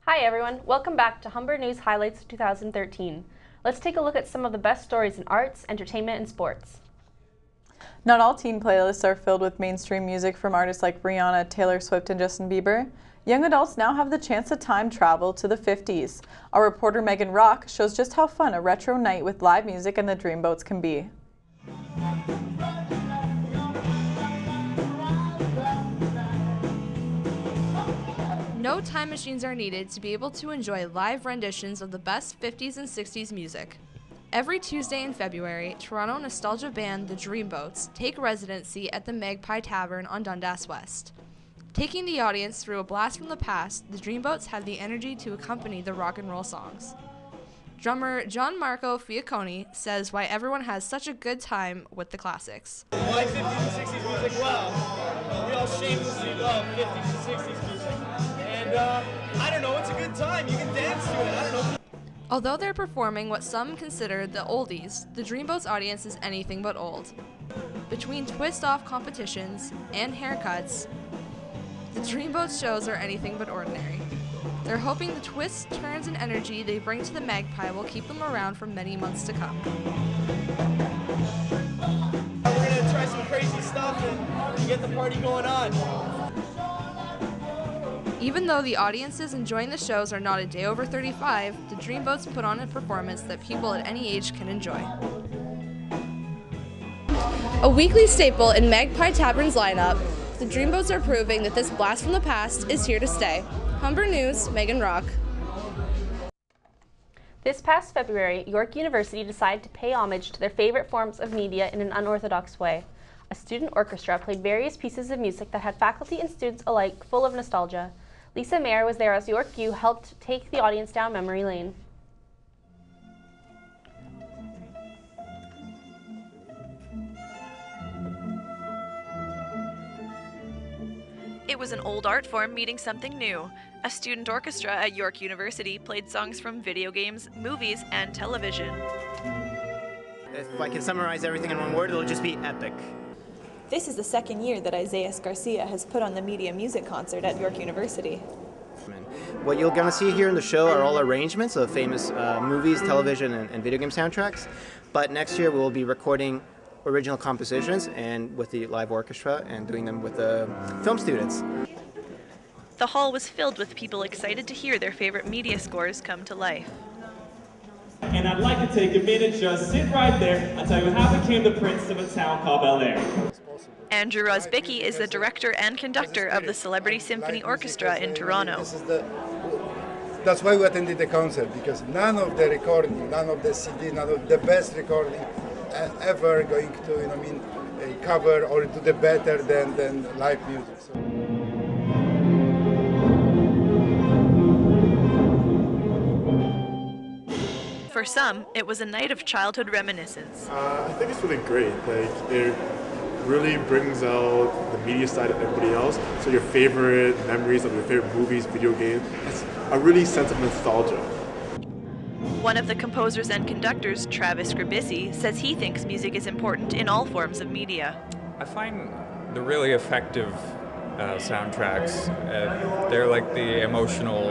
Hi everyone, welcome back to Humber News Highlights 2013. Let's take a look at some of the best stories in arts, entertainment, and sports. Not all teen playlists are filled with mainstream music from artists like Rihanna, Taylor Swift, and Justin Bieber. Young adults now have the chance to time travel to the 50s. Our reporter Megan Rock shows just how fun a retro night with live music and the Dreamboats can be. No time machines are needed to be able to enjoy live renditions of the best 50s and 60s music. Every Tuesday in February, Toronto nostalgia band The Dreamboats take residency at the Magpie Tavern on Dundas West. Taking the audience through a blast from the past, the Dreamboats have the energy to accompany the rock and roll songs. Drummer John Marco Fiacconi says why everyone has such a good time with the classics. Why 50s and 60s music? Well, we all shamelessly love 50s and 60s music. And I don't know, it's a good time. You can dance to it. I don't know. Although they're performing what some consider the oldies, the Dreamboats audience is anything but old. Between twist-off competitions and haircuts, the Dreamboats shows are anything but ordinary. They're hoping the twists, turns, and energy they bring to the Magpie will keep them around for many months to come. We're going to try some crazy stuff and get the party going on. Even though the audiences enjoying the shows are not a day over 35, the Dreamboats put on a performance that people at any age can enjoy. A weekly staple in Magpie Tavern's lineup, the Dreamboats are proving that this blast from the past is here to stay. Humber News, Megan Rock. This past February, York University decided to pay homage to their favorite forms of media in an unorthodox way. A student orchestra played various pieces of music that had faculty and students alike full of nostalgia. Lisa Mayer was there as York U helped take the audience down memory lane. It was an old art form meeting something new. A student orchestra at York University played songs from video games, movies, and television. If I can summarize everything in one word, it'll just be epic. This is the second year that Isaias Garcia has put on the media music concert at York University. What you're going to see here in the show are all arrangements of famous movies, television, and video game soundtracks. But next year we'll be recording original compositions and with the live orchestra and doing them with the film students. The hall was filled with people excited to hear their favorite media scores come to life. And I'd like to take a minute, just sit right there, and tell you how became the prince of a town called Bel Air. Andrew Rosbicki is the director and conductor of the Celebrity Symphony Orchestra in Toronto. That's why we attended the concert, because none of the recording, none of the CD, none of the best recording ever going to, cover or do the better than live music. So. For some, it was a night of childhood reminiscence. I think it's really great. It really brings out the media side of everybody else. So your favorite memories of your favorite movies, video games, it's a really sense of nostalgia. One of the composers and conductors, Travis Grabissi, says he thinks music is important in all forms of media. I find the really effective soundtracks, they're like the emotional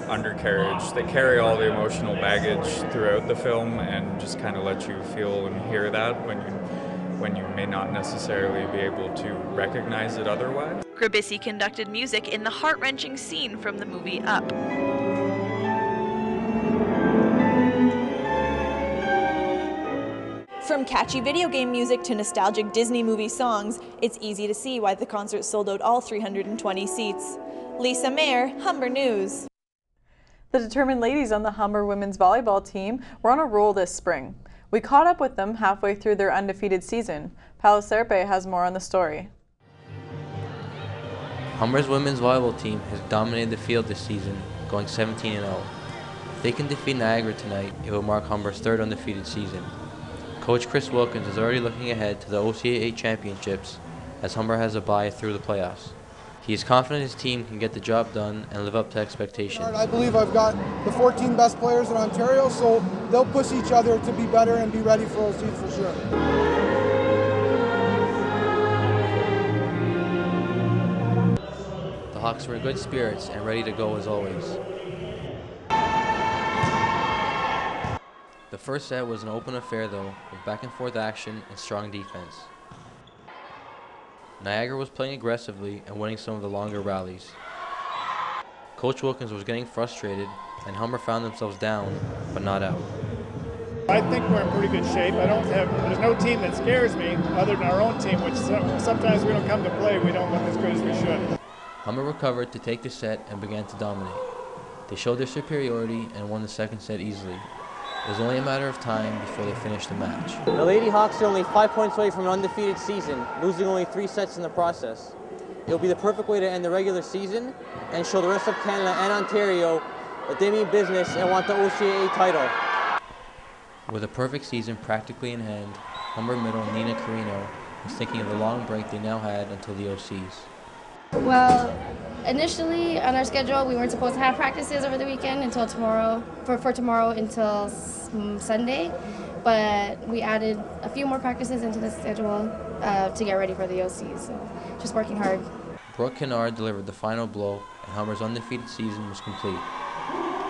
undercarriage. They carry all the emotional baggage throughout the film and just kind of let you feel and hear that when you may not necessarily be able to recognize it otherwise. Grabissi conducted music in the heart-wrenching scene from the movie Up. From catchy video game music to nostalgic Disney movie songs, it's easy to see why the concert sold out all 320 seats. Lisa Mayer, Humber News. The determined ladies on the Humber women's volleyball team were on a roll this spring. We caught up with them halfway through their undefeated season. Paolo Serpe has more on the story. Humber's women's volleyball team has dominated the field this season, going 17-0. If they can defeat Niagara tonight, it will mark Humber's third undefeated season. Coach Chris Wilkins is already looking ahead to the OCAA championships as Humber has a bye through the playoffs. He is confident his team can get the job done and live up to expectations. I believe I've got the 14 best players in Ontario, so they'll push each other to be better and be ready for OC for sure. The Hawks were in good spirits and ready to go as always. The first set was an open affair though, with back and forth action and strong defense. Niagara was playing aggressively and winning some of the longer rallies. Coach Wilkins was getting frustrated and Humber found themselves down, but not out. I think we're in pretty good shape. There's no team that scares me other than our own team, which sometimes we don't come to play. We don't look as good as we should. Humber recovered to take the set and began to dominate. They showed their superiority and won the second set easily. It was only a matter of time before they finished the match. The Lady Hawks are only 5 points away from an undefeated season, losing only 3 sets in the process. It will be the perfect way to end the regular season and show the rest of Canada and Ontario that they mean business and want the OCAA title. With a perfect season practically in hand, Humber middle Nina Carino was thinking of the long break they now had until the OCs. Well, initially on our schedule, we weren't supposed to have practices over the weekend until tomorrow, for tomorrow until Sunday, but we added a few more practices into the schedule to get ready for the OCs, so just working hard. Brooke Kennard delivered the final blow, and Humber's undefeated season was complete.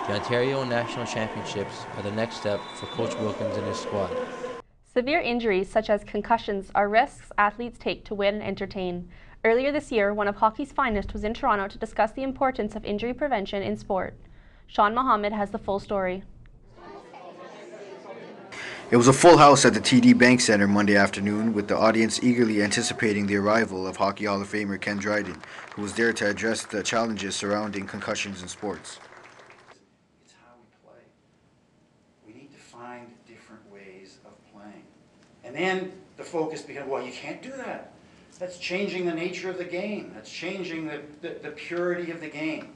The Ontario National Championships are the next step for Coach Wilkins and his squad. Severe injuries such as concussions are risks athletes take to win and entertain. Earlier this year, one of hockey's finest was in Toronto to discuss the importance of injury prevention in sport. Sean Mohammed has the full story. It was a full house at the TD Bank Center Monday afternoon, with the audience eagerly anticipating the arrival of Hockey Hall of Famer Ken Dryden, who was there to address the challenges surrounding concussions in sports. It's how we play. We need to find different ways of playing. And then the focus becomes, well, you can't do that. That's changing the nature of the game. That's changing the purity of the game.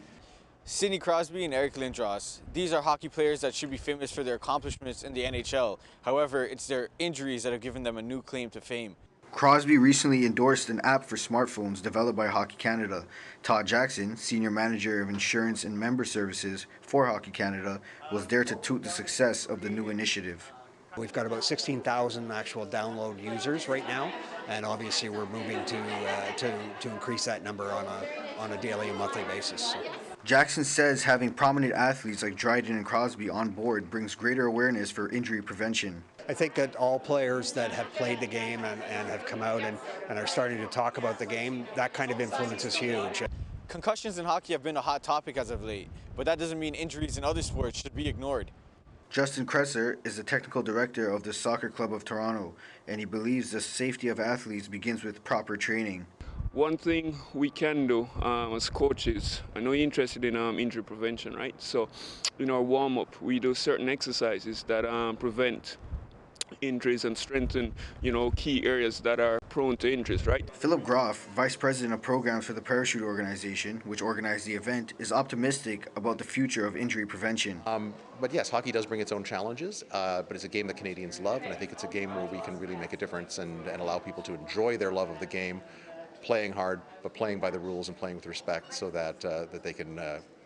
Sidney Crosby and Eric Lindros. These are hockey players that should be famous for their accomplishments in the NHL. However, it's their injuries that have given them a new claim to fame. Crosby recently endorsed an app for smartphones developed by Hockey Canada. Todd Jackson, Senior Manager of Insurance and Member Services for Hockey Canada, was there to tout the success of the new initiative. We've got about 16,000 actual download users right now, and obviously we're moving to increase that number on a daily and monthly basis. Jackson says having prominent athletes like Dryden and Crosby on board brings greater awareness for injury prevention. I think that all players that have played the game and have come out and are starting to talk about the game, that kind of influence is huge. Concussions in hockey have been a hot topic as of late, but that doesn't mean injuries in other sports should be ignored. Justin Kresser is the technical director of the Soccer Club of Toronto, and he believes the safety of athletes begins with proper training. One thing we can do as coaches, I know you're interested in injury prevention, right? So in our warm-up, we do certain exercises that prevent injuries and strengthen, key areas that are prone to injuries, right? Philip Groff, Vice President of Programs for the Parachute Organization, which organized the event, is optimistic about the future of injury prevention. But yes, hockey does bring its own challenges, but it's a game that Canadians love, and I think it's a game where we can really make a difference and allow people to enjoy their love of the game, playing hard, but playing by the rules and playing with respect so that they can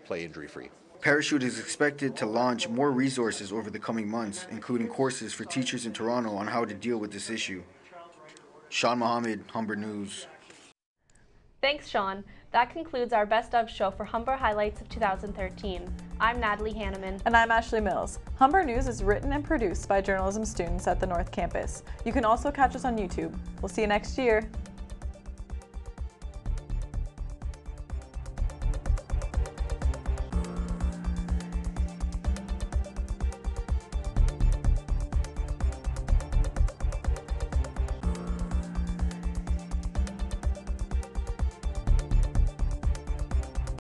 play injury-free. Parachute is expected to launch more resources over the coming months, including courses for teachers in Toronto on how to deal with this issue. Sean Mohammed, Humber News. Thanks, Sean. That concludes our Best of show for Humber Highlights of 2013. I'm Natalie Hanneman. And I'm Ashley Mills. Humber News is written and produced by journalism students at the North Campus. You can also catch us on YouTube. We'll see you next year.